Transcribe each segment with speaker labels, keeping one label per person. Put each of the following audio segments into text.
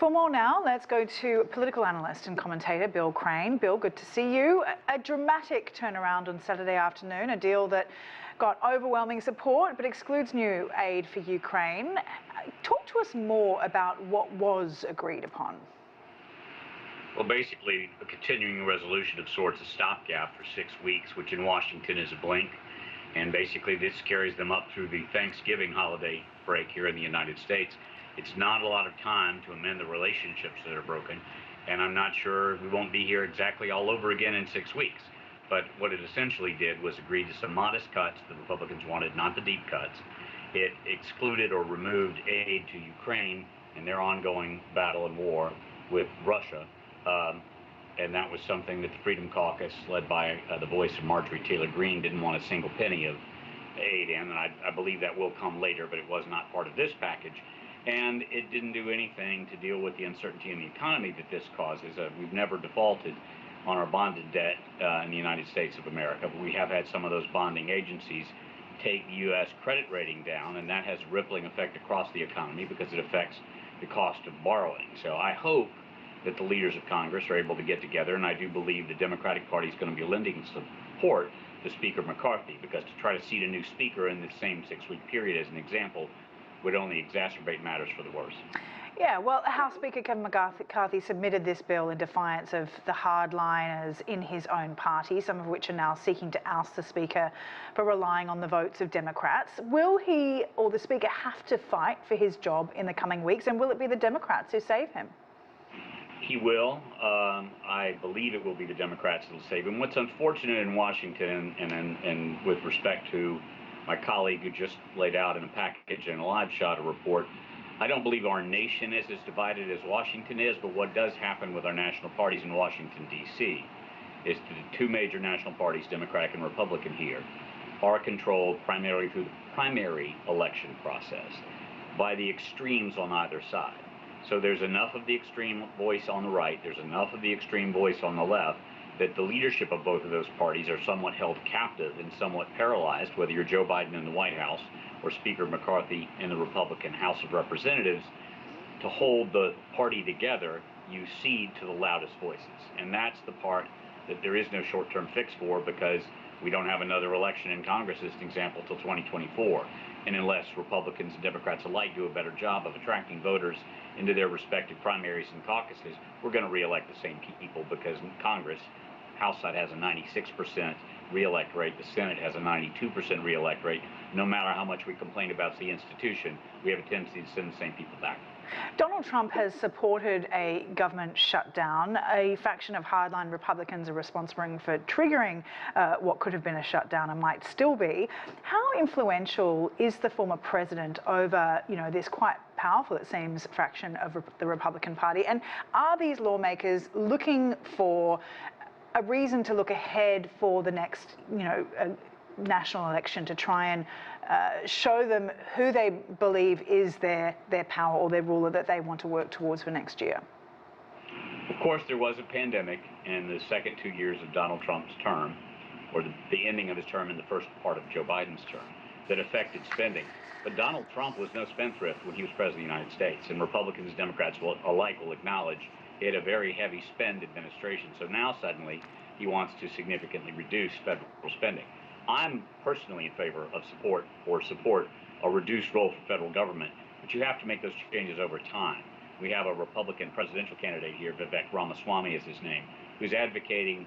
Speaker 1: For more now, let's go to political analyst and commentator Bill Crane. Bill, good to see you. A dramatic turnaround on Saturday afternoon, a deal that got overwhelming support but excludes new aid for Ukraine. Talk to us more about what was agreed upon.
Speaker 2: Well, basically, a continuing resolution of sorts, a stopgap for 6 weeks, which in Washington is a blink. And basically, this carries them up through the Thanksgiving holiday break here in the United States. It's not a lot of time to amend the relationships that are broken, and I'm not sure we won't be here exactly all over again in 6 weeks. But what it essentially did was agree to some modest cuts the Republicans wanted, not the deep cuts. It excluded or removed aid to Ukraine and their ongoing battle and war with Russia, and that was something that the Freedom Caucus, led by the voice of Marjorie Taylor Greene, didn't want a single penny of aid in, and I believe that will come later, but it was not part of this package. And it didn't do anything to deal with the uncertainty in the economy that this causes. We've never defaulted on our bonded debt in the United States of America, but we have had some of those bonding agencies take the U.S. credit rating down, and that has a rippling effect across the economy because it affects the cost of borrowing. So I hope that the leaders of Congress are able to get together, and I do believe the Democratic Party is going to be lending support to Speaker McCarthy, because to try to seat a new speaker in the same 6-week period, as an example, would only exacerbate matters for the worse.
Speaker 1: Yeah, well, House Speaker Kevin McCarthy submitted this bill in defiance of the hardliners in his own party, some of which are now seeking to oust the Speaker for relying on the votes of Democrats. Will he or the Speaker have to fight for his job in the coming weeks, and will it be the Democrats who save him?
Speaker 2: He will. I believe it will be the Democrats that will save him. What's unfortunate in Washington, and with respect to my colleague who just laid out in a package and a live shot a report, I don't believe our nation is as divided as Washington is, but what does happen with our national parties in Washington, D.C. is that the two major national parties, Democratic and Republican here, are controlled primarily through the primary election process by the extremes on either side. So there's enough of the extreme voice on the right, there's enough of the extreme voice on the left, that the leadership of both of those parties are somewhat held captive and somewhat paralyzed, whether you're Joe Biden in the White House or Speaker McCarthy in the Republican House of Representatives. To hold the party together, you cede to the loudest voices. And that's the part that there is no short-term fix for, because we don't have another election in Congress, as an example, till 2024. And unless Republicans and Democrats alike do a better job of attracting voters into their respective primaries and caucuses, we're going to reelect the same people, because in Congress, House side has a 96% reelect rate, the Senate has a 92% reelect rate. No matter how much we complain about the institution, we have a tendency to send the same people back.
Speaker 1: Donald Trump has supported a government shutdown. A faction of hardline Republicans are responsible for triggering what could have been a shutdown and might still be. How influential is the former president over, this quite powerful, it seems, fraction of the Republican Party? And are these lawmakers looking for a reason to look ahead for the next, national election, to try and show them who they believe is their power or their ruler that they want to work towards for next year?
Speaker 2: Of course, there was a pandemic in the second 2 years of Donald Trump's term, or the ending of his term in the first part of Joe Biden's term, that affected spending. But Donald Trump was no spendthrift when he was president of the United States, and Republicans and Democrats alike will acknowledge he had a very heavy spend administration. So now suddenly he wants to significantly reduce federal spending. I'm personally in favor of support a reduced role for federal government, but you have to make those changes over time. We have a Republican presidential candidate here, Vivek Ramaswamy is his name, who's advocating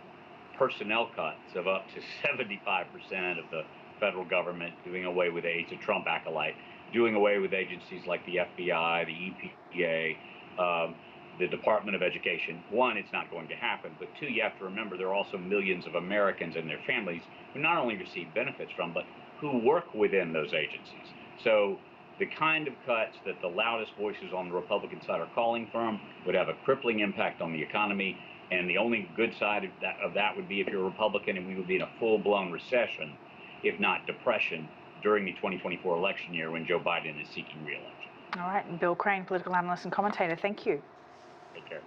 Speaker 2: personnel cuts of up to 75% of the federal government, doing away with aides, a Trump acolyte, doing away with agencies like the FBI, the EPA, the Department of Education. One, it's not going to happen, but two, you have to remember there are also millions of Americans and their families who not only receive benefits from, but who work within those agencies. So the kind of cuts that the loudest voices on the Republican side are calling for would have a crippling impact on the economy, and the only good side of that would be if you're a Republican, and we would be in a full-blown recession, if not depression, during the 2024 election year when Joe Biden is seeking re-election.
Speaker 1: All right, Bill Crane, political analyst and commentator, thank you.
Speaker 2: Take care.